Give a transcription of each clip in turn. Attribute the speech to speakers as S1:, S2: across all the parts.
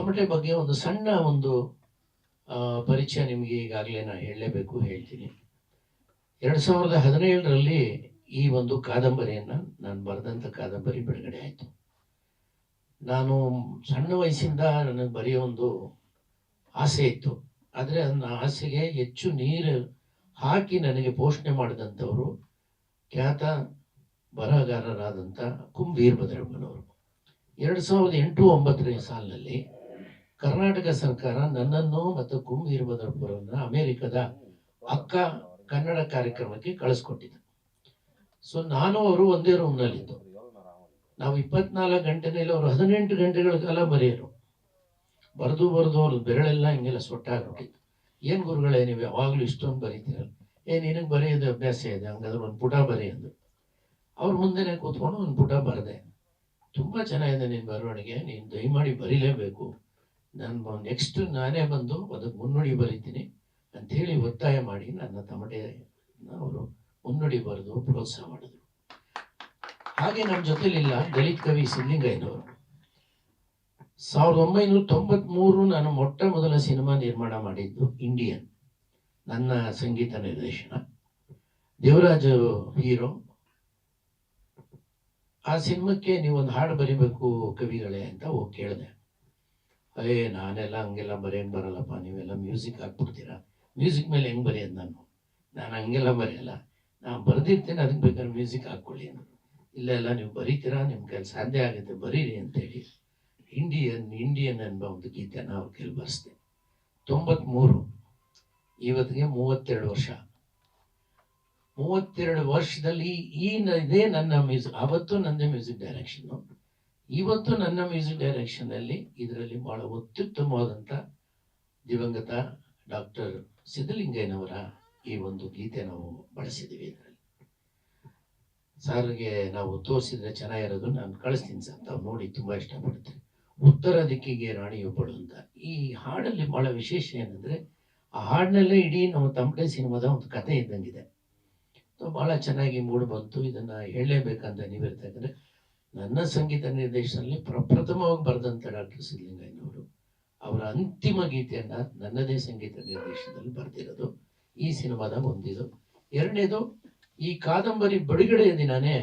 S1: ತಮಟೆ ಬಗ್ಗೆ ಒಂದು ಸಣ್ಣ ಒಂದು ಪರಿಚಯ ನಿಮಗೆ ಈಗಾಗಲೇ ನಾನು ಹೇಳಲೇಬೇಕು, ಹೇಳ್ತೀನಿ. 2017ರಲ್ಲಿ ಈ ಒಂದು ಕಾದಂಬರಿಯನ್ನು ನಾನು ಬರೆದಂಥ ಕಾದಂಬರಿ ಬಿಡುಗಡೆ ಆಯಿತು. ನಾನು ಸಣ್ಣ ವಯಸ್ಸಿಂದ ನನಗೆ ಬರೆಯೋ ಒಂದು ಆಸೆ ಇತ್ತು. ಆದರೆ ನನ್ನ ಆಸೆಗೆ ಹೆಚ್ಚು ನೀರು ಹಾಕಿ ನನಗೆ ಪೋಷಣೆ ಮಾಡಿದಂಥವರು ಖ್ಯಾತ ಬರಹಗಾರರಾದಂಥ ಕುಂ ವೀರಭದ್ರಪ್ಪನವರು. 2008-09ನೇ ಸಾಲಿನಲ್ಲಿ ಕರ್ನಾಟಕ ಸರ್ಕಾರ ನನ್ನನ್ನು ಮತ್ತು ಕುಂ ವೀರಭದ್ರಪ್ಪರನ್ನು ಅಮೆರಿಕದ ಅಕ್ಕ ಕನ್ನಡ ಕಾರ್ಯಕ್ರಮಕ್ಕೆ ಕಳಿಸ್ಕೊಟ್ಟಿದ್ದೆ. ಸೊ ನಾನು ಅವರು ಒಂದೇ ರೂಮ್ನಲ್ಲಿದ್ದು, ನಾವು 24 ಗಂಟೆನಲ್ಲಿ ಅವರು 18 ಗಂಟೆಗಳ ಕಾಲ ಬರೆಯೋರು. ಬರೆದು ಅವ್ರದ್ದು ಬೆರಳೆಲ್ಲ ಹಿಂಗೆಲ್ಲ ಸೊಟ್ಟಾಗ್ಬಿಟ್ಟಿತ್ತು. ಏನು ಗುರುಗಳೇ ನೀವು ಯಾವಾಗಲೂ ಇಷ್ಟೊಂದು ಬರೀತೀರಲ್ಲ, ನಿನಗೆ ಬರೆಯೋದು ಅಭ್ಯಾಸ ಇದೆ, ಹಂಗಾದ್ರೆ ಒಂದು ಪುಟ ಬರೀ ಅಂದರು. ಅವ್ರ ಮುಂದೆನೇ ಕೂತ್ಕೊಂಡು ಒಂದು ಪುಟ ಬರೆದೆ. ತುಂಬ ಚೆನ್ನಾಗಿದೆ ನಿನ್ನ ಬರವಣಿಗೆ, ನೀನು ದಯಮಾಡಿ ಬರೀಲೇಬೇಕು, ನಾನು ನೆಕ್ಸ್ಟ್ ನಾನೇ ಬಂದು ಅದಕ್ಕೆ ಮುನ್ನುಡಿ ಬರೀತೀನಿ ಅಂಥೇಳಿ ಒತ್ತಾಯ ಮಾಡಿ ನನ್ನ ತಮಟೆ ಅವರು ಮುನ್ನುಡಿ ಬರೆದು ಪ್ರೋತ್ಸಾಹ ಮಾಡಿದ್ರು. ಹಾಗೆ ನಮ್ಮ ಜೊತೆಲಿಲ್ಲ ದಲಿತ ಕವಿ ಸಿದ್ಲಿಂಗಯ್ಯನವರು. 1993 ನಾನು ಮೊಟ್ಟ ಮೊದಲ ಸಿನಿಮಾ ನಿರ್ಮಾಣ ಮಾಡಿದ್ದು ಇಂಡಿಯನ್, ನನ್ನ ಸಂಗೀತ ನಿರ್ದೇಶನ, ದೇವರಾಜ್ ಹೀರೋ. ಆ ಸಿನಿಮಾಕ್ಕೆ ನೀವೊಂದು ಹಾಡು ಬರಿಬೇಕು ಕವಿಗಳೇ ಅಂತ ಹೋಗಿ ಕೇಳಿದೆ. ನಾನೆಲ್ಲ ಹಂಗೆಲ್ಲ ಬರೆಯಂಗೆ ಬರಲ್ಲಪ್ಪ, ನೀವೆಲ್ಲ ಮ್ಯೂಸಿಕ್ ಹಾಕ್ಬಿಡ್ತೀರಾ, ಮ್ಯೂಸಿಕ್ ಮೇಲೆ ಹೆಂಗೆ ಬರೆಯೋದು, ನಾನು ಹಂಗೆಲ್ಲ ಬರೆಯಲ್ಲ, ನಾನು ಬರೆದಿರ್ತೇನೆ, ಅದಕ್ಕೆ ಬೇಕಾದ್ರೆ ಮ್ಯೂಸಿಕ್ ಹಾಕ್ಕೊಳ್ಳಿ ಅಂದರು. ಇಲ್ಲ ನೀವು ಬರೀತೀರಾ, ನಿಮ್ಮ ಕೈಲಿ ಸಾಧ್ಯ ಆಗುತ್ತೆ, ಬರೀರಿ ಅಂತೇಳಿ ಇಂಡಿಯನ್ ಅನ್ನೋ ಒಂದು ಗೀತೆನ ಅವ್ರ ಕೈಲಿ ಬರೆಸ್ದೆ. 93, ಇವತ್ತಿಗೆ 32 ವರ್ಷ. 32 ವರ್ಷದಲ್ಲಿ ಇದೇ ನನ್ನ ಮ್ಯೂಸಿಕ್. ಆವತ್ತು ನನ್ನದೇ ಮ್ಯೂಸಿಕ್ ಡೈರೆಕ್ಷನ್ನು, ಇವತ್ತು ನನ್ನ ಮ್ಯೂಸಿಕ್ ಡೈರೆಕ್ಷನ್ನಲ್ಲಿ ಇದರಲ್ಲಿ ಭಾಳ ಅತ್ಯುತ್ತಮವಾದಂಥ ದಿವಂಗತ ಡಾಕ್ಟರ್ ಸಿದ್ಧಲಿಂಗಯ್ಯನವರ ಈ ಒಂದು ಗೀತೆ ನಾವು ಬಳಸಿದ್ದೀವಿ. ಇದರಲ್ಲಿ ಸಾರ್ಗೆ ನಾವು ತೋರಿಸಿದ್ರೆ ಚೆನ್ನಾಗಿರೋದು, ನಾನು ಕಳಿಸ್ತೀನಿ ಸರ್, ತಾವು ನೋಡಿ ತುಂಬ ಇಷ್ಟಪಡ್ತೀನಿ. ಉತ್ತರ ದಿಕ್ಕಿಗೆ ರಾಣಿಯೊಬ್ಬಳು ಅಂತ ಈ ಹಾಡಲ್ಲಿ ಭಾಳ ವಿಶೇಷ ಏನಂದರೆ, ಆ ಹಾಡಿನಲ್ಲೇ ಇಡೀ ನಮ್ಮ ತಮಟೆ ಸಿನಿಮಾದ ಒಂದು ಕಥೆ ಇದ್ದಂಗಿದೆ. ಭಾಳ ಚೆನ್ನಾಗಿ ಮೂಡಿ ಬಂತು. ಇದನ್ನು ಹೇಳಲೇಬೇಕಂತ ನೀವಿರ್ತಕ್ಕಂದ್ರೆ, ನನ್ನ ಸಂಗೀತ ನಿರ್ದೇಶನದಲ್ಲಿ ಪ್ರಪ್ರಥಮವಾಗಿ ಬರೆದಂಥ ಡಾಕ್ಟರ್ ಸಿದ್ಧಲಿಂಗಯ್ಯನವರು ಅವರ ಅಂತಿಮ ಗೀತೆಯನ್ನು ನನ್ನದೇ ಸಂಗೀತ ನಿರ್ದೇಶನದಲ್ಲಿ ಬರೆದಿರೋದು ಈ ಸಿನಿಮಾದ ಒಂದಿದು. ಎರಡನೇದು, ಈ ಕಾದಂಬರಿ ಬಿಡುಗಡೆಯ ದಿನವೇ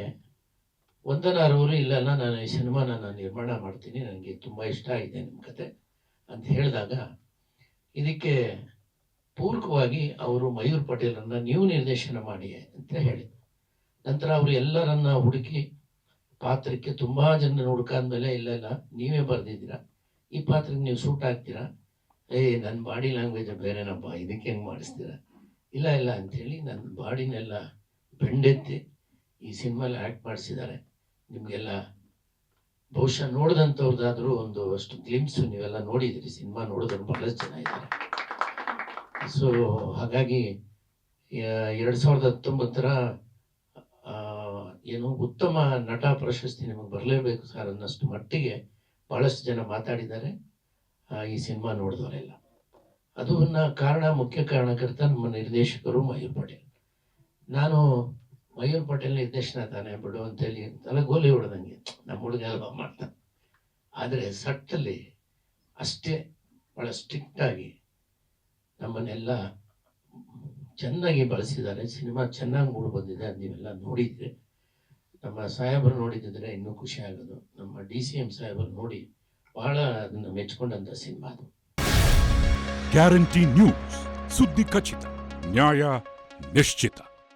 S1: ವಂದನಾರವರು ಇಲ್ಲ ನಾನು ಈ ಸಿನಿಮಾನ ನಾನು ನಿರ್ಮಾಣ ಮಾಡ್ತೀನಿ, ನನಗೆ ತುಂಬ ಇಷ್ಟ ಆಗಿದೆ ನಿಮ್ಮ ಕತೆ ಅಂತ ಹೇಳಿದಾಗ, ಇದಕ್ಕೆ ಪೂರಕವಾಗಿ ಅವರು ಮಯೂರ್ ಪಟೇಲರನ್ನ ನೀವು ನಿರ್ದೇಶನ ಮಾಡಿ ಅಂತ ಹೇಳಿದರು. ನಂತರ ಅವರು ಎಲ್ಲರನ್ನ ಹುಡುಕಿ ಪಾತ್ರಕ್ಕೆ ತುಂಬ ಜನ ಹುಡುಕಾದ್ಮೇಲೆ ಇಲ್ಲ ನೀವೇ ಬರೆದಿದ್ದೀರಾ, ಈ ಪಾತ್ರಕ್ಕೆ ನೀವು ಸೂಟ್ ಆಗ್ತೀರಾ, ನನ್ನ ಬಾಡಿ ಲ್ಯಾಂಗ್ವೇಜ್ ಬೇರೆನಪ್ಪ, ಇದಕ್ಕೆ ಹೆಂಗೆ ಮಾಡಿಸ್ತೀರಾ, ಇಲ್ಲ ಅಂಥೇಳಿ ನನ್ನ ಬಾಡಿನೆಲ್ಲ ಬೆಂಡೆತ್ತಿ ಈ ಸಿನಿಮಾಲಿ ಆ್ಯಕ್ಟ್ ಮಾಡಿಸಿದ್ದಾರೆ. ನಿಮಗೆಲ್ಲ ಬಹುಶಃ ನೋಡಿದಂಥವ್ರದ್ದಾದರೂ ಒಂದು ಅಷ್ಟು ಗ್ಲಿಮ್ಸು ನೀವೆಲ್ಲ ನೋಡಿದ್ದೀರಿ, ಸಿನಿಮಾ ನೋಡಿದ್ರು ಬಹಳಷ್ಟು ಜನ ಇದ್ದಾರೆ. ಸೊ ಹಾಗಾಗಿ 2019ರ ಏನು ಉತ್ತಮ ನಟ ಪ್ರಶಸ್ತಿ ನಿಮಗೆ ಬರಲೇಬೇಕು ಸರ್ ಅನ್ನೋಷ್ಟು ಮಟ್ಟಿಗೆ ಭಾಳಷ್ಟು ಜನ ಮಾತಾಡಿದ್ದಾರೆ ಈ ಸಿನಿಮಾ ನೋಡಿದವರೆಲ್ಲ. ಅದನ್ನ ಮುಖ್ಯ ಕಾರಣಕರ್ತ ನಮ್ಮ ನಿರ್ದೇಶಕರು ಮಯೂರ್ ಪಟೇಲ್. ನಾನು ಮಯೂರ್ ಪಟೇಲ್ ನಿರ್ದೇಶನ ತಾನೇ ಬಿಡು ಅಂತೇಳಿ ತಲೆಗೋಲಿ ಹೊಡೆದಂಗೆ ನಮ್ಮ ಹುಡುಗ ಅಲ್ವಾ ಮಾಡ್ತಾನೆ. ಆದರೆ ಸಟ್ಟಲ್ಲಿ ಅಷ್ಟೇ ಭಾಳ ಸ್ಟ್ರಿಕ್ಟಾಗಿ ನಮ್ಮನ್ನೆಲ್ಲ ಚೆನ್ನಾಗಿ ಬಳಸಿದ್ದಾರೆ. ಸಿನಿಮಾ ಚೆನ್ನಾಗಿ ಮೂಡಿ ಬಂದಿದೆ, ಅದು ನೀವೆಲ್ಲ ನೋಡಿದರೆ. ನಮ್ಮ ಸಾಹೇಬರು ನೋಡಿದ್ದರೆ ಇನ್ನೂ ಖುಷಿ ಆಗೋದು. ನಮ್ಮ DCM ಸಾಹೇಬರು ನೋಡಿ ಭಾಳ ಅದನ್ನು ಮೆಚ್ಕೊಂಡಂಥ ಸಿನಿಮಾ ಅದು.
S2: ಗ್ಯಾರಂಟಿ ನ್ಯೂಸ್, ಸುದ್ದಿ ಖಚಿತ, ನ್ಯಾಯ ನಿಶ್ಚಿತ.